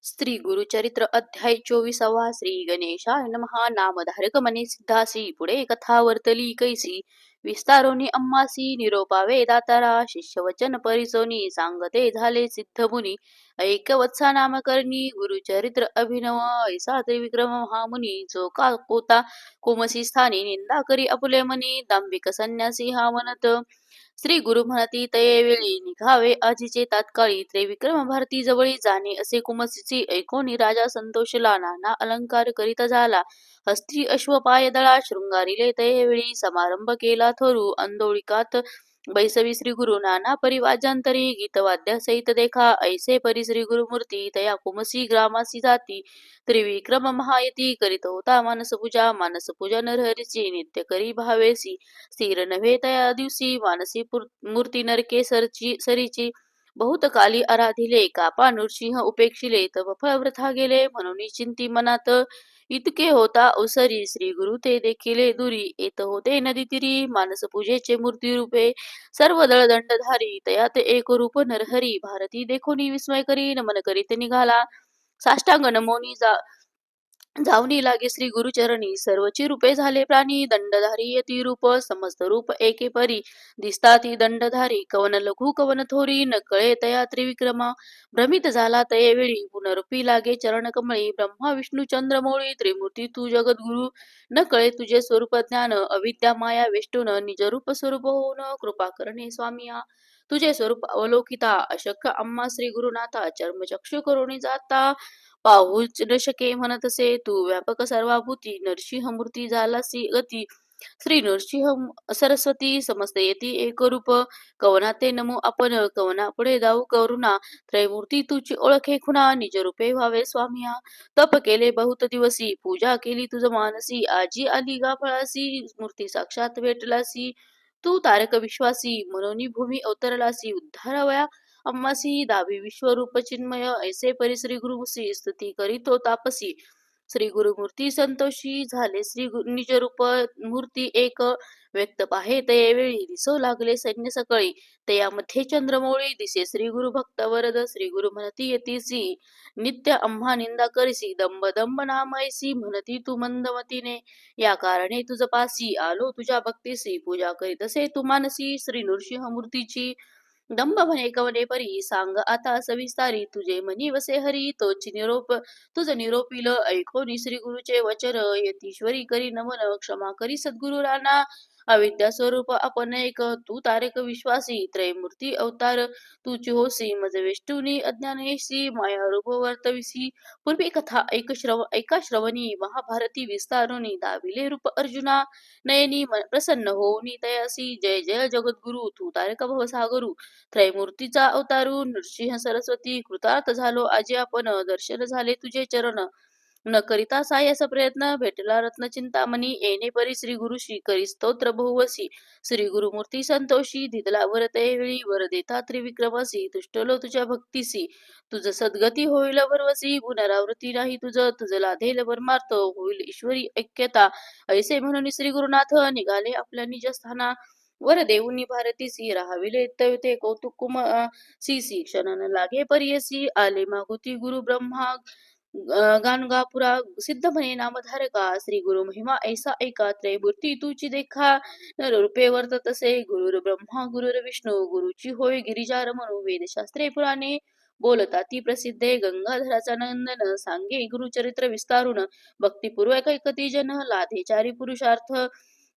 श्री गुरुचरित्र अध्याय 24वा श्री गणेशाय नमः नामधारक मने सिद्धासी पुढे कथा वर्तली कैसी विस्तारोनी अम्मासी निरोपावे दातारा शिष्यवचन परिसोनी सांगते झाले सिद्ध मुनी ऐकवत्सा नामकर्णी गुरुचरित्र अभिनव ऐसा त्रिविक्रम महामुनी जो का पोता कोमसी स्थानी निंदा करी आपुले मनी दांभिक संन्यासी हा म्हणत श्री गुरु म्हणती तये वेळी निघावे आजीचे तात्काळी त्रिविक्रम भारती जवळी जाणे असे कुमसीची ऐकोनी राजा संतोषला नाना अलंकार करीत झाला हस्ती अश्व पाय दळा शृंगारिले तये वेळी समारंभ केला थोरू आंदोळिकात बैसवी श्री गुरु नाना परिवाजांतरी गीतवाद्या सहित देखा ऐसे परी श्री गुरुमूर्ती तया कुमसी ग्रामासी जाती त्रिविक्रम महायती करीत होता मानस पूजा नरहरीची नित्य करी भावेसी स्थिर नव्हे तया दिवशी मानसी मूर्ती नरके सरीची बहुत काली आराधिले कापा नृसिंह उपेक्षिले तव फळ वृथा गेले म्हणून चिंती मनात इतके होता अवसरी श्री गुरु ते देखिले दुरी येत होते नदी तिरी मानस पूजेचे मूर्ती रूपे सर्व दळदंडधारी तयात एक रूप नरहरी भारती देखोनी विस्मय करी नमन करीत निघाला साष्टांग नमोनी जावनी लागे श्री गुरुचरणी सर्वची रूपे झाले प्राणी दंडधारी यती रूप समस्त रूप एके परी दिसता ती दंडधारी कवन लघु कवन थोरी न कळे तया त्रिविक्रमा भ्रमित झाला तये वेळी पुनरुपी लागे चरण कमळी ब्रह्मा विष्णू चंद्रमौळी त्रिमूर्ती तू जगद्गुरु न कळे तुझे स्वरूप ज्ञान अविद्या माया वेष्टून निज रूप स्वरूप होऊन कृपा करणे स्वामिया तुझे स्वरूप अवलोकिता अशक्य आम्हा श्री गुरुनाथा चर्मचक्षु करुणी जाता पाहूच न शके म्हणतसे तू व्यापक सर्वाभूती नरसिंहमूर्ती झालासी गती श्री नरसिंह सरस्वती समस्त येती एक रूप कवनाते नमो आपण कवना पुढे जाऊ करुणा त्रयमूर्ती तुझी ओळखे खुणा निज रूपे व्हावे स्वामिया तप केले बहुत दिवसी पूजा केली तुझ मानसी आजी आली गा फळासी मूर्ती साक्षात भेटलासी तू तारक विश्वासी मनोनी भूमी अवतरलासी उद्धारावया अम्मासी दावी विश्वरूप चिन्मय ऐसे परिश्री गुरुसी स्तुती करीतो तापसी श्री गुरुमूर्ती संतोषी झाले निज रूप मूर्ती एक व्यक्त पाहे तये वेळी दिसो लागले सैन्य सकळी तयामध्ये चंद्रमौळी दिसे श्री गुरु भक्त वरद श्री गुरु म्हणती येतीसी नित्य आम्हा निंदा करीसी दंब दंब नामैसी म्हणती तू मंदमतीने या कारणे तुझ पासी आलो तुझ्या भक्तीसी पूजा करीतसे तू मानसी श्री नृसिंह मूर्तीची दंभ म्हणे कवने परी सांग आता सविस्तारी तुझे मनी वसे हरी तोच निरोप तुझ निरोपिल ऐकोनी श्री गुरुचे वचन यतीश्वरी करी नमन क्षमा करी सद्गुरु राणा अविद्या स्वरूप आपण एक तू तारक विश्वासी त्रयमूर्ती अवतार तुची होसी मज वेष्टुनी अज्ञानेशी माया रूप वर्तविसी पूर्वी कथा ऐका श्रवणी महाभारती विस्तारुनी दाविले रूप अर्जुना नयनी प्रसन्न होऊनी तयासी जय जय जगद्गुरु तू तारक भवसागरू त्रयमूर्तीचा अवतारू नृसिंह सरस्वती कृतार्थ झालो आजी आपण दर्शन झाले तुझे चरण न करिता सायास प्रयत्न भेटला रत्न चिंतामणी येणे परी श्री गुरुशी करी स्तोत्र बहुवसी श्री गुरुमूर्ती संतोषी धिदला वरते वेळी वर देता त्रिविक्रमसी तुष्टलो तुझ्या भक्तीसी तुझ सद्गती होईल वरवसी पुनरावृत्ती नाही तुझ लाधेल परमार्थ होईल ईश्वरी ऐक्यता ऐसे म्हणून श्री गुरुनाथ निघाले आपल्या निजस्थाना वर देऊनी भारतीसी राहाविले ते कौतुक सी क्षण लागे परियसी आले मागुती गुरु ब्रह्मा गाणगापुरा सिद्ध म्हणे नामधारका श्री गुरु महिमा ऐसा ऐका त्रयमूर्ती तुची देखा रूपे वर्ततसे गुरुर ब्रह्मा गुरुर विष्णू गुरुची होय गिरिजा रमणू वेदशास्त्रे पुराणे बोलता ती प्रसिद्धे गंगाधराचा नंदन सांगे गुरुचरित्र विस्तारून भक्तिपूर्वक ऐकती जन लाधे चारी पुरुषार्थ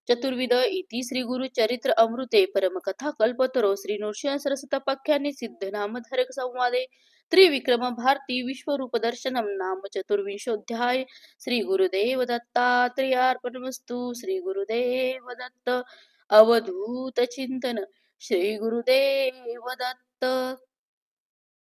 चतुर्विध इति श्री गुरु चरित्र अमृते परमकथा कल्पतरो श्री नृसिंह सरसतपाख्याने सिद्ध नामधारक संवादे त्रिविक्रम भारती विश्वरूप दर्शनम नाम चतुर्विंशोऽध्याय श्री गुरुदेव दत्तात्रेयार्पणमस्तु श्री गुरुदेव दत्त अवधूत चिंतन श्री गुरुदेव दत्त